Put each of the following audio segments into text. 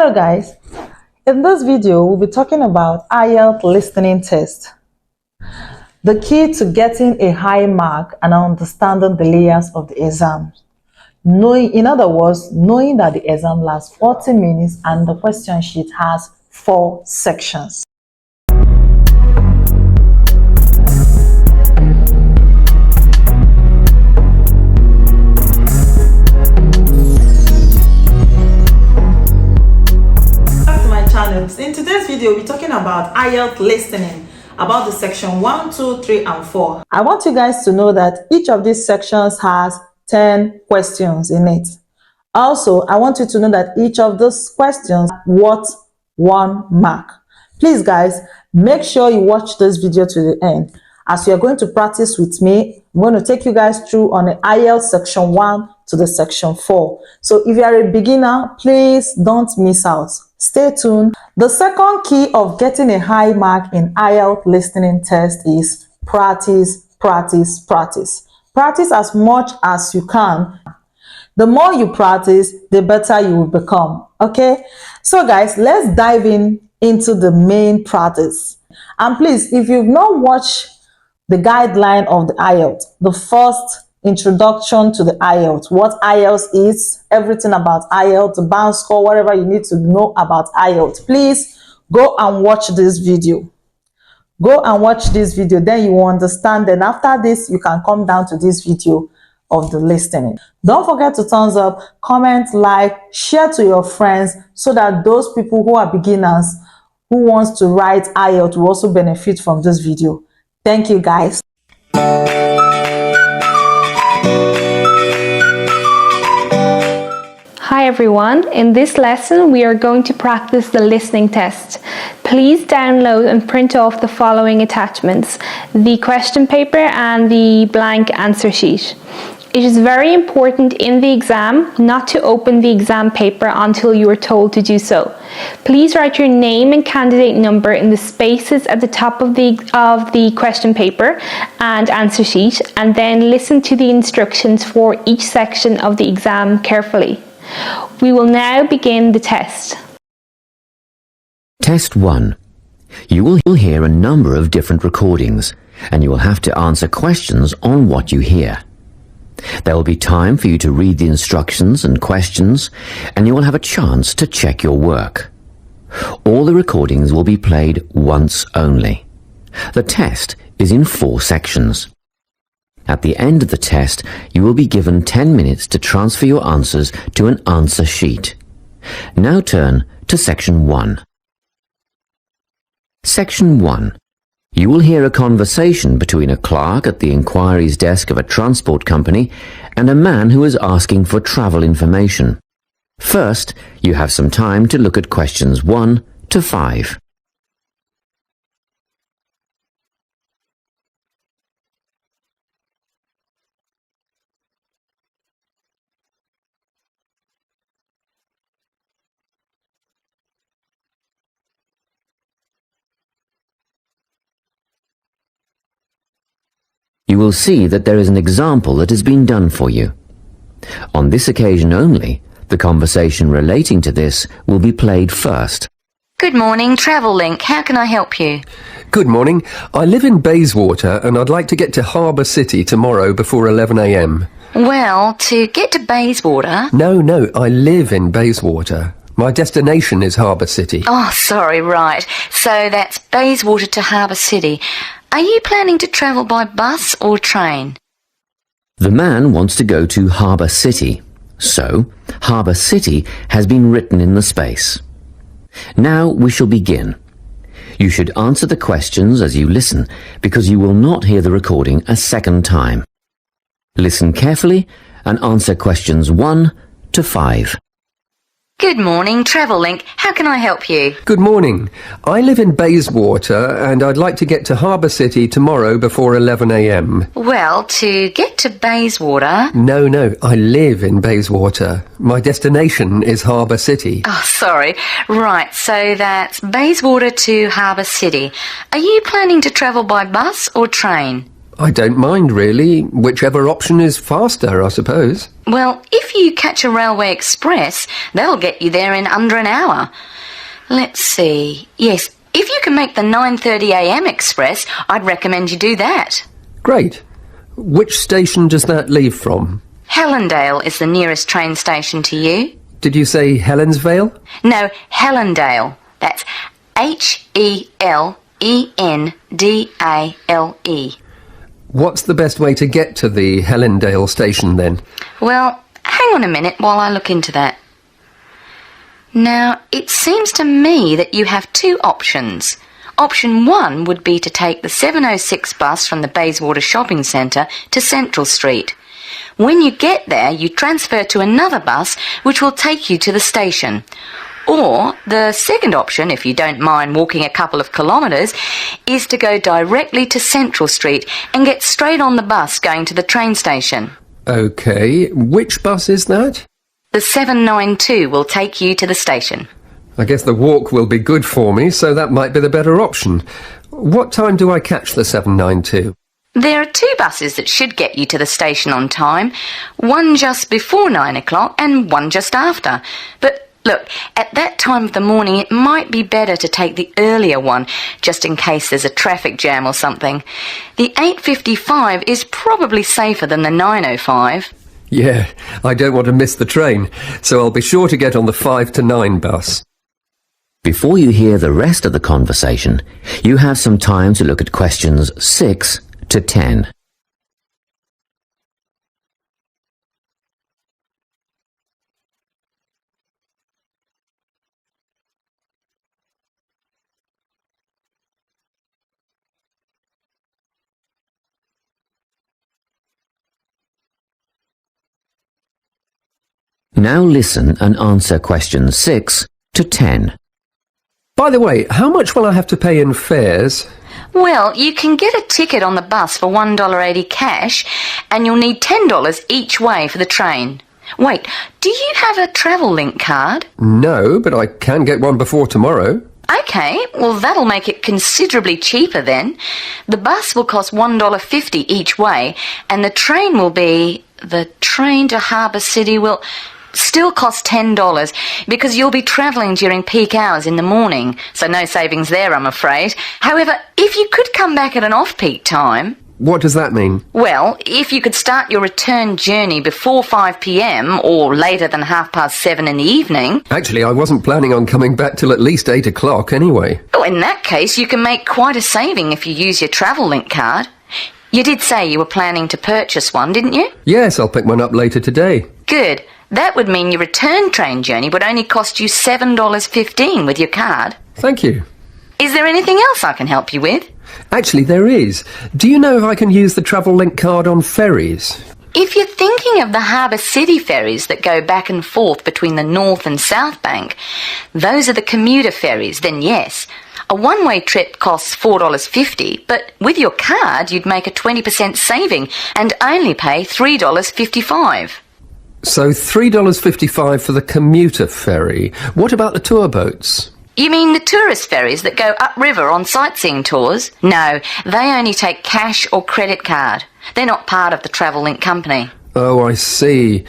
Hello guys, in this video we'll be talking about IELTS listening test. The key to getting a high mark and understanding the layers of the exam. In other words, knowing that the exam lasts 40 minutes and the question sheet has 4 sections. In today's video, we're talking about IELTS listening, about the section 1, 2, 3, and 4. I want you guys to know that each of these sections has 10 questions in it. Also, I want you to know that each of those questions worth 1 mark. Please guys, make sure you watch this video to the end. As you are going to practice with me, I'm going to take you guys through on the IELTS section 1 to the section 4. So if you are a beginner, please don't miss out. Stay tuned. The second key of getting a high mark in IELTS listening test is practice, practice, practice. Practice as much as you can. The more you practice, the better you will become. Okay? So guys, let's dive into the main practice. And please, if you've not watched the guideline of the IELTS, the first introduction to the IELTS, what IELTS is, everything about IELTS, the bound score, whatever you need to know about IELTS, please go and watch this video. Go and watch this video, then you will understand. Then after this, you can come down to this video of the listening. Don't forget to thumbs up, comment, like, share to your friends so that those people who are beginners who wants to write IELTS will also benefit from this video. Thank you guys. Hi everyone, in this lesson we are going to practice the listening test. Please download and print off the following attachments: the question paper and the blank answer sheet. It is very important in the exam not to open the exam paper until you are told to do so. Please write your name and candidate number in the spaces at the top of the question paper and answer sheet, and then listen to the instructions for each section of the exam carefully. We will now begin the test. Test 1. You will hear a number of different recordings, and you will have to answer questions on what you hear. There will be time for you to read the instructions and questions, and you will have a chance to check your work. All the recordings will be played once only. The test is in 4 sections. At the end of the test, you will be given 10 minutes to transfer your answers to an answer sheet. Now turn to Section 1. Section 1. You will hear a conversation between a clerk at the inquiries desk of a transport company and a man who is asking for travel information. First, you have some time to look at questions 1 to 5. You will see that there is an example that has been done for you. On this occasion only, the conversation relating to this will be played first. Good morning, Travel Link. How can I help you? Good morning. I live in Bayswater and I'd like to get to Harbour City tomorrow before 11 a.m. Well, to get to Bayswater... No, I live in Bayswater. My destination is Harbour City. Oh, sorry, right. So that's Bayswater to Harbour City. Are you planning to travel by bus or train? The man wants to go to Harbour City, so Harbour City has been written in the space. Now we shall begin. You should answer the questions as you listen, because you will not hear the recording a second time. Listen carefully and answer questions 1 to 5. Good morning, Travel Link. How can I help you? Good morning. I live in Bayswater and I'd like to get to Harbour City tomorrow before 11 a.m. Well, to get to Bayswater... No, I live in Bayswater. My destination is Harbour City. Oh, sorry. Right, so that's Bayswater to Harbour City. Are you planning to travel by bus or train? I don't mind, really. Whichever option is faster, I suppose. Well, if you catch a railway express, they'll get you there in under an hour. Let's see. Yes, if you can make the 9:30am express, I'd recommend you do that. Great. Which station does that leave from? Helendale is the nearest train station to you. Did you say Helensvale? No, Helendale. That's Helendale. What's the best way to get to the Helendale station, then? Well, hang on a minute while I look into that. Now, it seems to me that you have two options. Option 1 would be to take the 7:06 bus from the Bayswater Shopping Centre to Central Street. When you get there, you transfer to another bus which will take you to the station. Or the second option, if you don't mind walking a couple of kilometres, is to go directly to Central Street and get straight on the bus going to the train station. OK, which bus is that? The 792 will take you to the station. I guess the walk will be good for me, so that might be the better option. What time do I catch the 792? There are two buses that should get you to the station on time, one just before 9 o'clock and one just after. But look, at that time of the morning it might be better to take the earlier one, just in case there's a traffic jam or something. The 8:55 is probably safer than the 9:05. Yeah, I don't want to miss the train, so I'll be sure to get on the 5 to 9 bus. Before you hear the rest of the conversation, you have some time to look at questions 6 to 10. Now listen and answer questions 6 to 10. By the way, how much will I have to pay in fares? Well, you can get a ticket on the bus for $1.80 cash, and you'll need $10 each way for the train. Wait, do you have a travel link card? No, but I can get one before tomorrow. OK, well that'll make it considerably cheaper then. The bus will cost $1.50 each way, and the train will be... The train to Harbour City will still cost $10 because you'll be travelling during peak hours in the morning, so no savings there, I'm afraid. However, if you could come back at an off-peak time... What does that mean? Well, if you could start your return journey before 5 p.m. or later than 7:30 in the evening... Actually, I wasn't planning on coming back till at least 8 o'clock anyway. Oh, in that case, you can make quite a saving if you use your travel link card. You did say you were planning to purchase one, didn't you? Yes, I'll pick one up later today. Good. That would mean your return train journey would only cost you $7.15 with your card. Thank you. Is there anything else I can help you with? Actually, there is. Do you know if I can use the travel link card on ferries? If you're thinking of the Harbour City ferries that go back and forth between the North and South Bank, those are the commuter ferries, then yes. A one-way trip costs $4.50, but with your card you'd make a 20% saving and only pay $3.55. So $3.55 for the commuter ferry. What about the tour boats? You mean the tourist ferries that go upriver on sightseeing tours? No, they only take cash or credit card. They're not part of the Travel Link company. Oh, I see.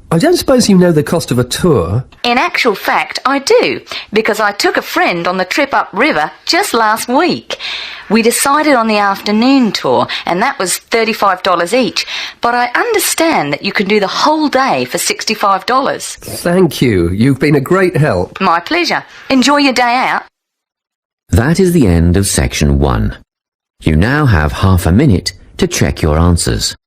I don't suppose you know the cost of a tour? In actual fact, I do, because I took a friend on the trip upriver just last week. We decided on the afternoon tour, and that was $35 each, but I understand that you can do the whole day for $65. Thank you. You've been a great help. My pleasure. Enjoy your day out. That is the end of section 1. You now have half a minute to check your answers.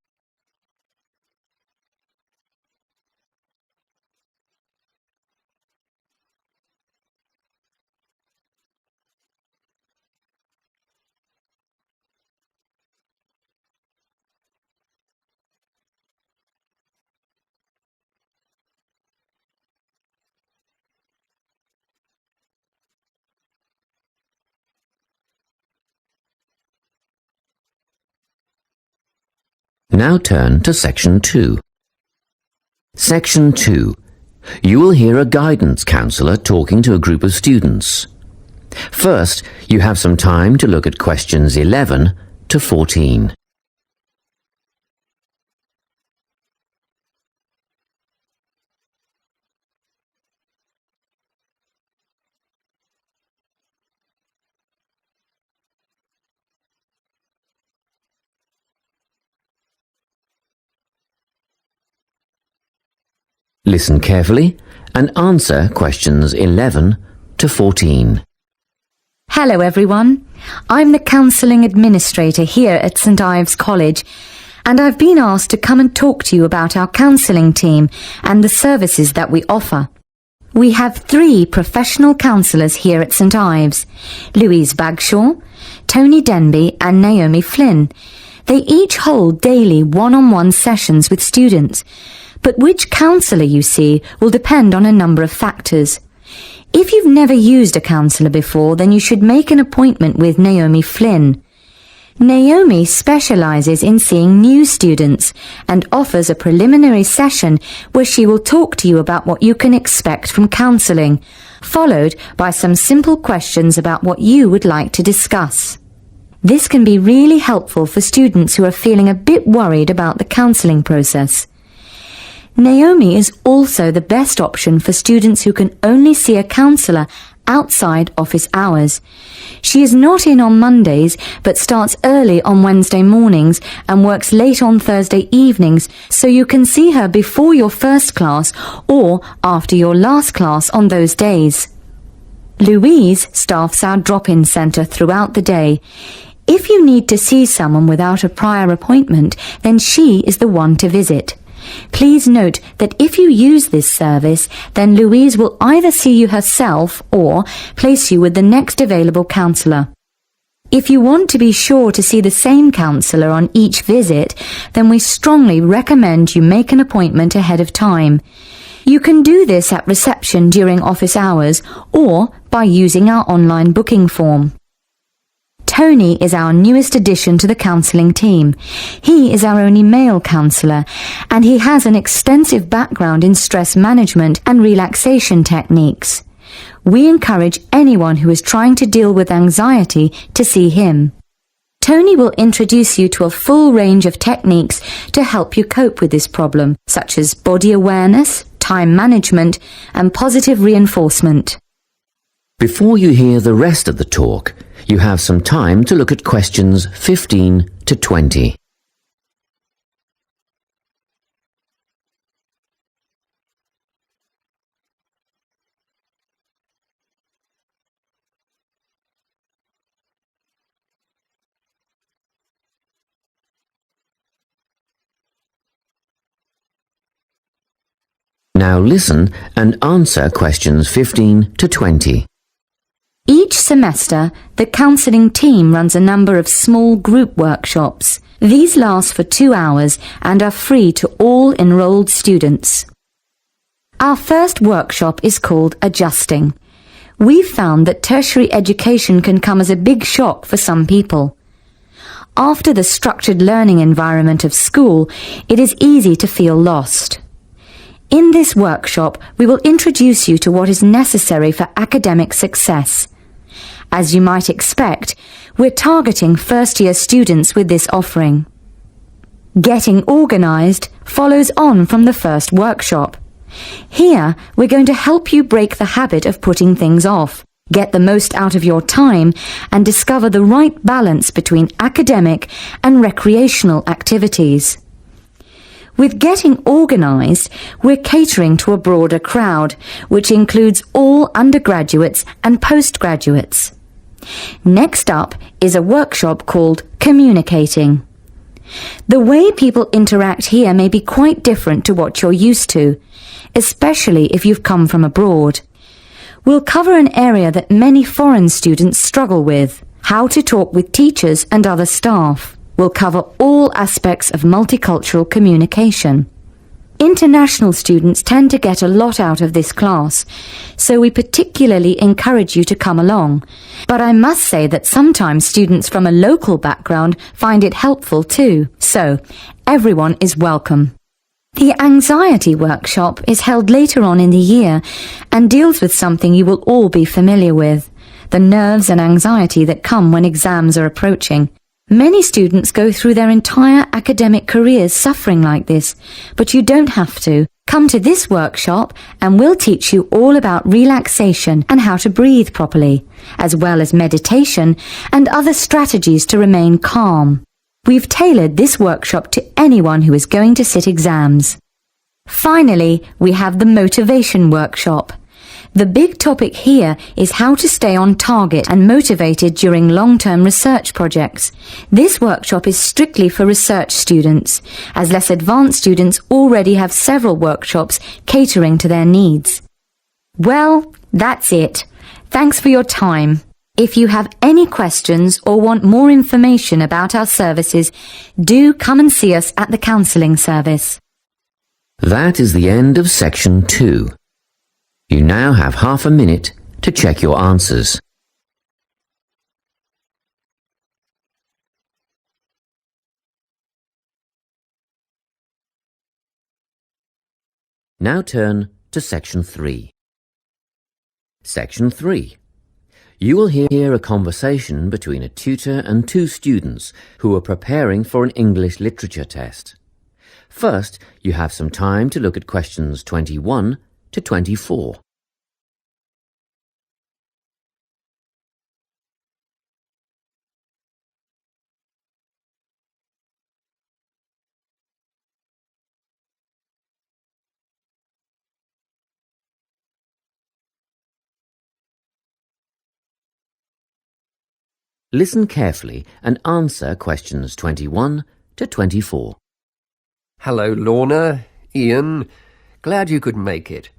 Now turn to Section 2. Section 2. You will hear a guidance counsellor talking to a group of students. First, you have some time to look at questions 11 to 14. Listen carefully and answer questions 11 to 14. Hello everyone, I'm the Counselling Administrator here at St Ives College, and I've been asked to come and talk to you about our counselling team and the services that we offer. We have 3 professional counsellors here at St Ives, Louise Bagshaw, Tony Denby and Naomi Flynn. They each hold daily one-on-one sessions with students, but which counsellor you see will depend on a number of factors. If you've never used a counsellor before, then you should make an appointment with Naomi Flynn. Naomi specialises in seeing new students and offers a preliminary session where she will talk to you about what you can expect from counselling, followed by some simple questions about what you would like to discuss. This can be really helpful for students who are feeling a bit worried about the counselling process. Naomi is also the best option for students who can only see a counsellor outside office hours. She is not in on Mondays, but starts early on Wednesday mornings and works late on Thursday evenings, so you can see her before your first class or after your last class on those days. Louise staffs our drop-in centre throughout the day. If you need to see someone without a prior appointment, then she is the one to visit. Please note that if you use this service, then Louise will either see you herself or place you with the next available counsellor. If you want to be sure to see the same counsellor on each visit, then we strongly recommend you make an appointment ahead of time. You can do this at reception during office hours or by using our online booking form. Tony is our newest addition to the counselling team. He is our only male counsellor, and he has an extensive background in stress management and relaxation techniques. We encourage anyone who is trying to deal with anxiety to see him. Tony will introduce you to a full range of techniques to help you cope with this problem, such as body awareness, time management, and positive reinforcement. Before you hear the rest of the talk, you have some time to look at questions 15 to 20. Now listen and answer questions 15 to 20. Each semester, the counselling team runs a number of small group workshops. These last for 2 hours and are free to all enrolled students. Our first workshop is called Adjusting. We've found that tertiary education can come as a big shock for some people. After the structured learning environment of school, it is easy to feel lost. In this workshop, we will introduce you to what is necessary for academic success. As you might expect, we're targeting first-year students with this offering. Getting organised follows on from the first workshop. Here, we're going to help you break the habit of putting things off, get the most out of your time, and discover the right balance between academic and recreational activities. With Getting Organised, we're catering to a broader crowd, which includes all undergraduates and postgraduates. Next up is a workshop called Communicating. The way people interact here may be quite different to what you're used to, especially if you've come from abroad. We'll cover an area that many foreign students struggle with: how to talk with teachers and other staff. We'll cover all aspects of multicultural communication. International students tend to get a lot out of this class, so we particularly encourage you to come along. But I must say that sometimes students from a local background find it helpful too, so everyone is welcome. The anxiety workshop is held later on in the year and deals with something you will all be familiar with: the nerves and anxiety that come when exams are approaching. Many students go through their entire academic careers suffering like this, but you don't have to. Come to this workshop and we'll teach you all about relaxation and how to breathe properly, as well as meditation and other strategies to remain calm. We've tailored this workshop to anyone who is going to sit exams. Finally, we have the motivation workshop. The big topic here is how to stay on target and motivated during long-term research projects. This workshop is strictly for research students, as less advanced students already have several workshops catering to their needs. Well, that's it. Thanks for your time. If you have any questions or want more information about our services, do come and see us at the counselling service. That is the end of section 2. You now have half a minute to check your answers. Now turn to section 3. Section 3. You will hear a conversation between a tutor and 2 students who are preparing for an English literature test. First, you have some time to look at questions 21 to 24. Listen carefully and answer questions 21 to 24. Hello, Lorna, Ian. Glad you could make it.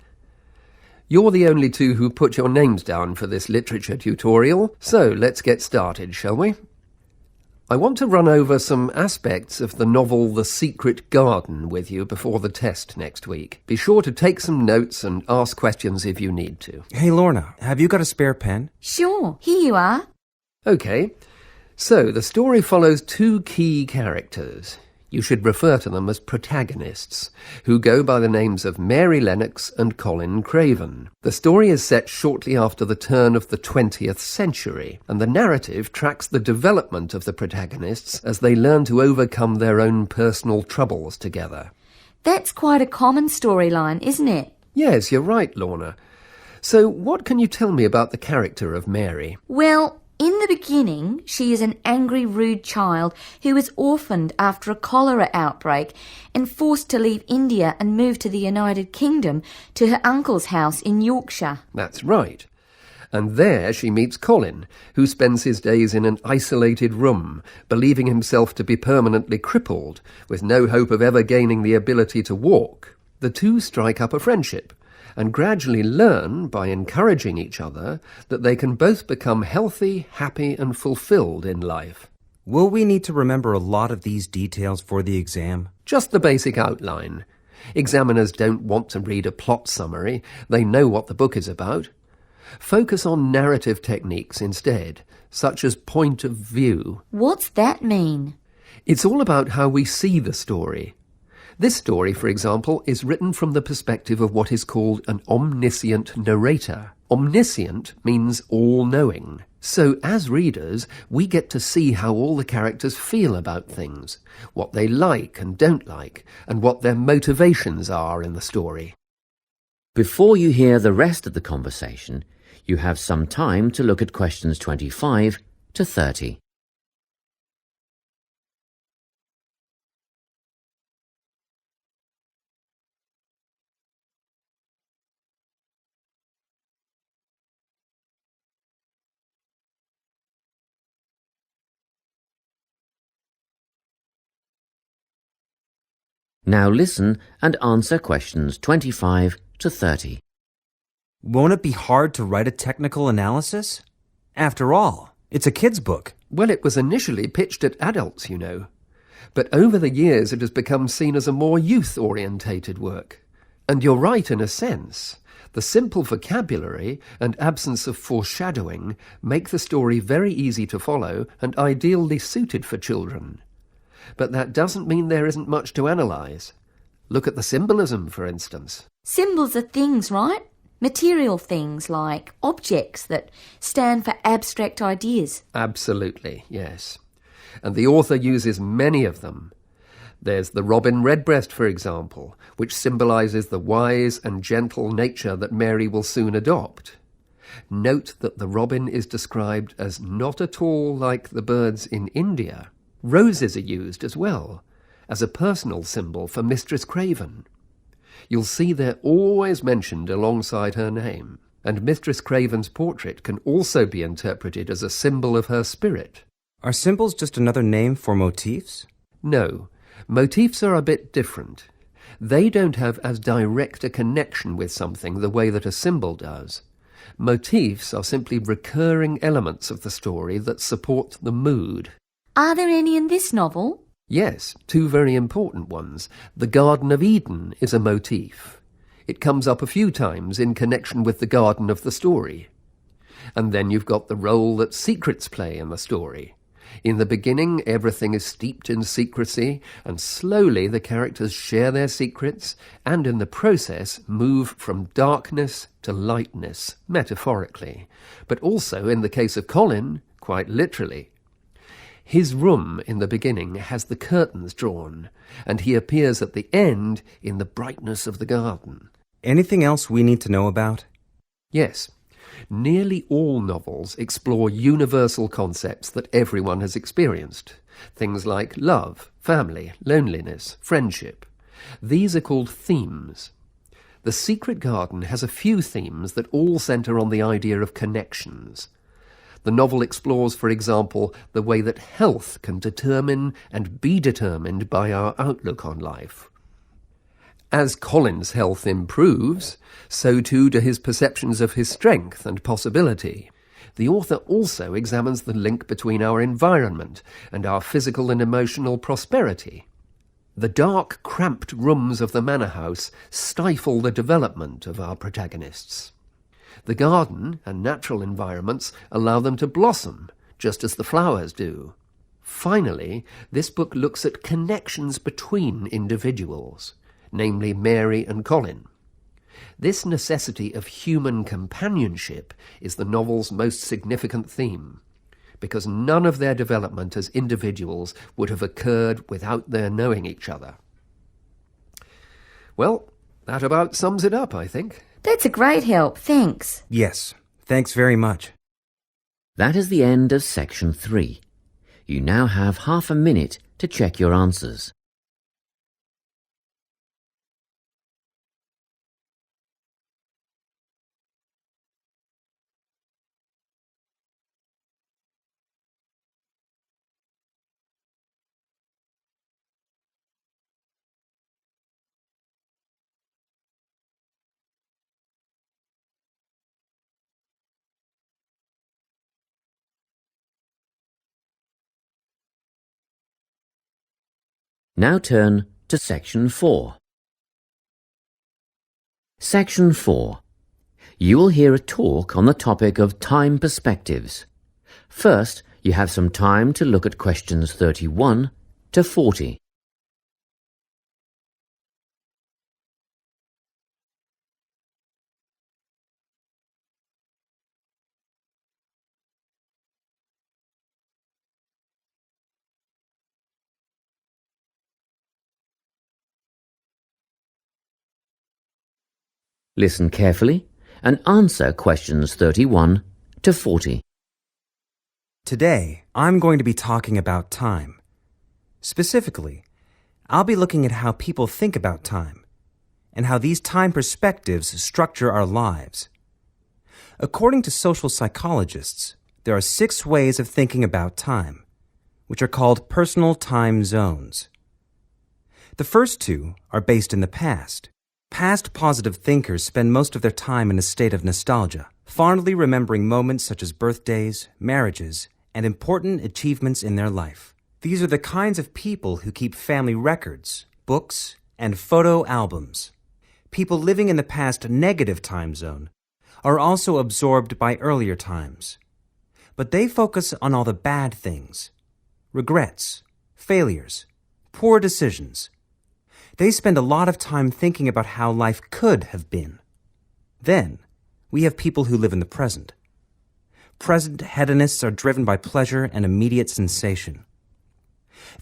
You're the only 2 who put your names down for this literature tutorial, so let's get started, shall we? I want to run over some aspects of the novel The Secret Garden with you before the test next week. Be sure to take some notes and ask questions if you need to. Hey, Lorna, have you got a spare pen? Sure, here you are. OK, so the story follows 2 key characters. You should refer to them as protagonists, who go by the names of Mary Lennox and Colin Craven. The story is set shortly after the turn of the 20th century, and the narrative tracks the development of the protagonists as they learn to overcome their own personal troubles together. That's quite a common storyline, isn't it? Yes, you're right, Lorna. So what can you tell me about the character of Mary? Well, in the beginning, she is an angry, rude child who is orphaned after a cholera outbreak and forced to leave India and move to the United Kingdom to her uncle's house in Yorkshire. That's right. And there she meets Colin, who spends his days in an isolated room, believing himself to be permanently crippled, with no hope of ever gaining the ability to walk. The 2 strike up a friendship, and gradually learn, by encouraging each other, that they can both become healthy, happy and fulfilled in life. Will we need to remember a lot of these details for the exam? Just the basic outline. Examiners don't want to read a plot summary. They know what the book is about. Focus on narrative techniques instead, such as point of view. What's that mean? It's all about how we see the story. This story, for example, is written from the perspective of what is called an omniscient narrator. Omniscient means all-knowing. So, as readers, we get to see how all the characters feel about things, what they like and don't like, and what their motivations are in the story. Before you hear the rest of the conversation, you have some time to look at questions 25 to 30. Now listen and answer questions 25 to 30. Won't it be hard to write a technical analysis? After all, it's a kid's book. Well, it was initially pitched at adults, you know. But over the years it has become seen as a more youth-orientated work. And you're right in a sense. The simple vocabulary and absence of foreshadowing make the story very easy to follow and ideally suited for children. But that doesn't mean there isn't much to analyse. Look at the symbolism, for instance. Symbols are things, right? Material things like objects that stand for abstract ideas. Absolutely, yes. And the author uses many of them. There's the robin redbreast, for example, which symbolises the wise and gentle nature that Mary will soon adopt. Note that the robin is described as not at all like the birds in India. Roses are used as well, as a personal symbol for Mistress Craven. You'll see they're always mentioned alongside her name, and Mistress Craven's portrait can also be interpreted as a symbol of her spirit. Are symbols just another name for motifs? No, motifs are a bit different. They don't have as direct a connection with something the way that a symbol does. Motifs are simply recurring elements of the story that support the mood. Are there any in this novel? Yes, two very important ones. The Garden of Eden is a motif. It comes up a few times in connection with the garden of the story. And then you've got the role that secrets play in the story. In the beginning, everything is steeped in secrecy, and slowly the characters share their secrets, and in the process move from darkness to lightness, metaphorically, but also, in the case of Colin, quite literally. His room in the beginning has the curtains drawn, and he appears at the end in the brightness of the garden. Anything else we need to know about? Yes. Nearly all novels explore universal concepts that everyone has experienced. Things like love, family, loneliness, friendship. These are called themes. The Secret Garden has a few themes that all centre on the idea of connections. The novel explores, for example, the way that health can determine and be determined by our outlook on life. As Colin's health improves, so too do his perceptions of his strength and possibility. The author also examines the link between our environment and our physical and emotional prosperity. The dark, cramped rooms of the manor house stifle the development of our protagonists. The garden and natural environments allow them to blossom, just as the flowers do. Finally, this book looks at connections between individuals, namely Mary and Colin. This necessity of human companionship is the novel's most significant theme, because none of their development as individuals would have occurred without their knowing each other. Well, that about sums it up, I think. That's a great help, thanks. Yes, thanks very much. That is the end of section 3. You now have half a minute to check your answers. Now turn to section 4. Section 4. You will hear a talk on the topic of time perspectives. First, you have some time to look at questions 31 to 40. Listen carefully and answer questions 31 to 40. Today, I'm going to be talking about time. Specifically, I'll be looking at how people think about time and how these time perspectives structure our lives. According to social psychologists, there are 6 ways of thinking about time, which are called personal time zones. The first 2 are based in the past. Past positive thinkers spend most of their time in a state of nostalgia, fondly remembering moments such as birthdays, marriages, and important achievements in their life. These are the kinds of people who keep family records, books, and photo albums. People living in the past negative time zone are also absorbed by earlier times, but they focus on all the bad things, regrets, failures, poor decisions. They spend a lot of time thinking about how life could have been. Then, we have people who live in the present. Present hedonists are driven by pleasure and immediate sensation.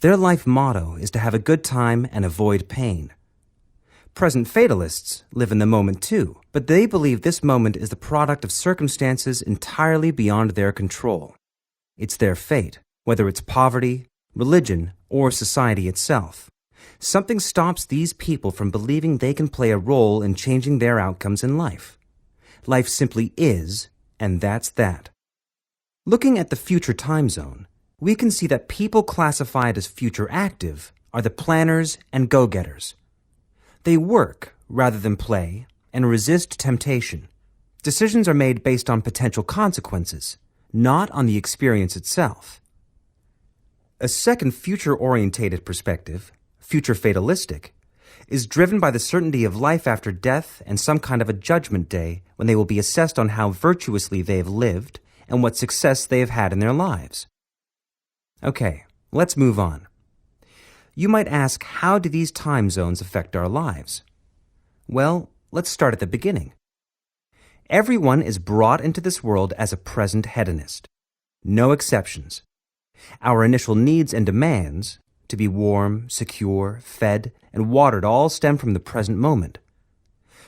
Their life motto is to have a good time and avoid pain. Present fatalists live in the moment too, but they believe this moment is the product of circumstances entirely beyond their control. It's their fate, whether it's poverty, religion, or society itself. Something stops these people from believing they can play a role in changing their outcomes in life. Life simply is, and that's that. Looking at the future time zone, we can see that people classified as future active are the planners and go-getters. They work rather than play and resist temptation. Decisions are made based on potential consequences, not on the experience itself. A second future-orientated perspective, future fatalistic, is driven by the certainty of life after death and some kind of a judgment day when they will be assessed on how virtuously they have lived and what success they have had in their lives. Okay, let's move on. You might ask, how do these time zones affect our lives? Well, let's start at the beginning. Everyone is brought into this world as a present hedonist. No exceptions. Our initial needs and demands, to be warm, secure, fed, and watered, all stem from the present moment.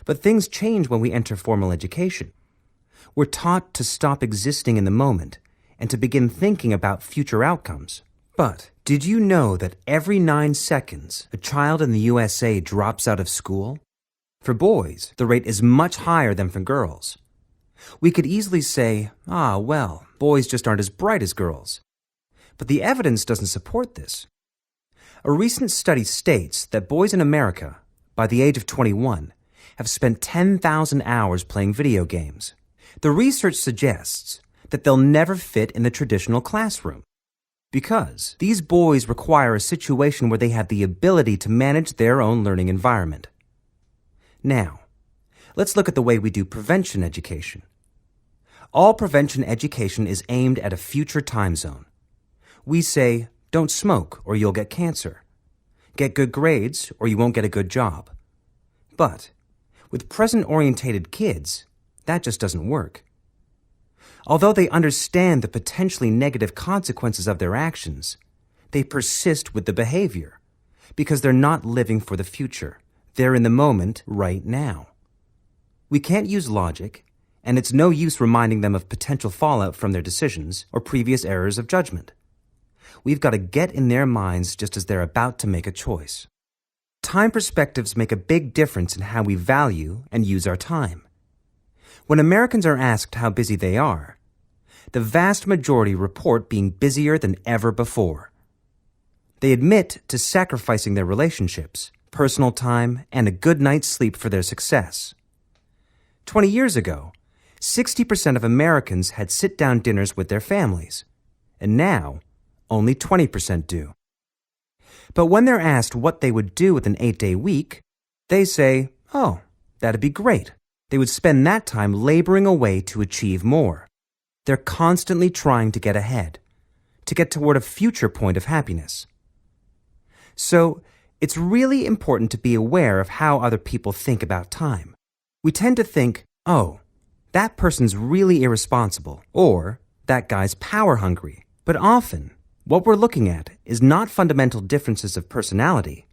But things change when we enter formal education. We're taught to stop existing in the moment and to begin thinking about future outcomes. But did you know that every 9 seconds a child in the USA drops out of school? For boys, the rate is much higher than for girls. We could easily say, well, boys just aren't as bright as girls. But the evidence doesn't support this. A recent study states that boys in America, by the age of 21, have spent 10,000 hours playing video games. The research suggests that they'll never fit in the traditional classroom because these boys require a situation where they have the ability to manage their own learning environment. Now, let's look at the way we do prevention education. All prevention education is aimed at a future time zone. We say, don't smoke or you'll get cancer. Get good grades or you won't get a good job. But with present-orientated kids, that just doesn't work. Although they understand the potentially negative consequences of their actions, they persist with the behavior because they're not living for the future. They're in the moment right now. We can't use logic, and it's no use reminding them of potential fallout from their decisions or previous errors of judgment. We've got to get in their minds just as they're about to make a choice. Time perspectives make a big difference in how we value and use our time. When Americans are asked how busy they are, the vast majority report being busier than ever before. They admit to sacrificing their relationships, personal time, and a good night's sleep for their success. 20 years ago, 60% of Americans had sit-down dinners with their families, and now only 20% do. But when they're asked what they would do with an 8-day week, they say, that'd be great. They would spend that time laboring away to achieve more. They're constantly trying to get ahead, to get toward a future point of happiness. So, it's really important to be aware of how other people think about time. We tend to think, that person's really irresponsible, or that guy's power hungry. But often, what we're looking at is not fundamental differences of personality,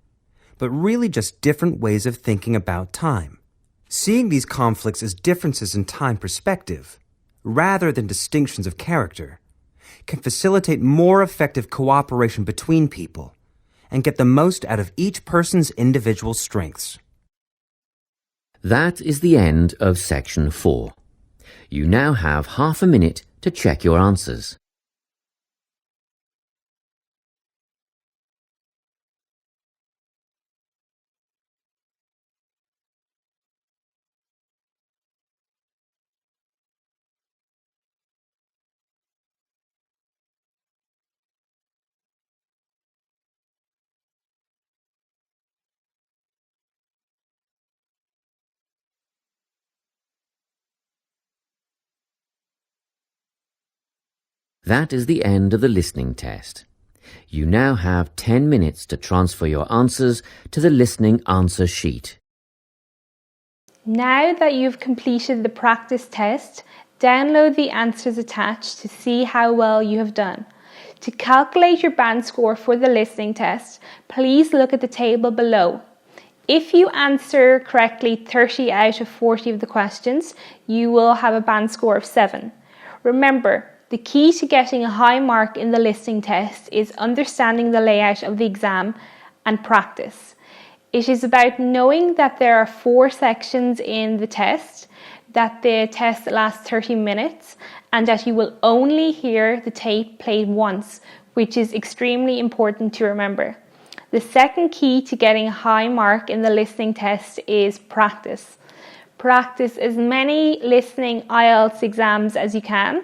but really just different ways of thinking about time. Seeing these conflicts as differences in time perspective, rather than distinctions of character, can facilitate more effective cooperation between people and get the most out of each person's individual strengths. That is the end of section 4. You now have half a minute to check your answers. That is the end of the listening test. You now have 10 minutes to transfer your answers to the listening answer sheet. Now that you've completed the practice test, download the answers attached to see how well you have done. To calculate your band score for the listening test, please look at the table below. If you answer correctly 30 out of 40 of the questions, you will have a band score of 7. Remember, the key to getting a high mark in the listening test is understanding the layout of the exam and practice. It is about knowing that there are 4 sections in the test, that the test lasts 30 minutes, and that you will only hear the tape played once, which is extremely important to remember. The second key to getting a high mark in the listening test is practice. Practice as many listening IELTS exams as you can.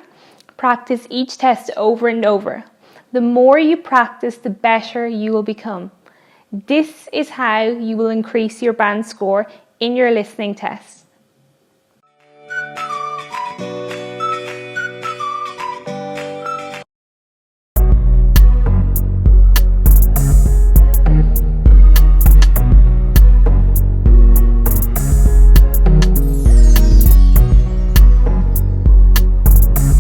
Practice each test over and over. The more you practice, the better you will become. This is how you will increase your band score in your listening test.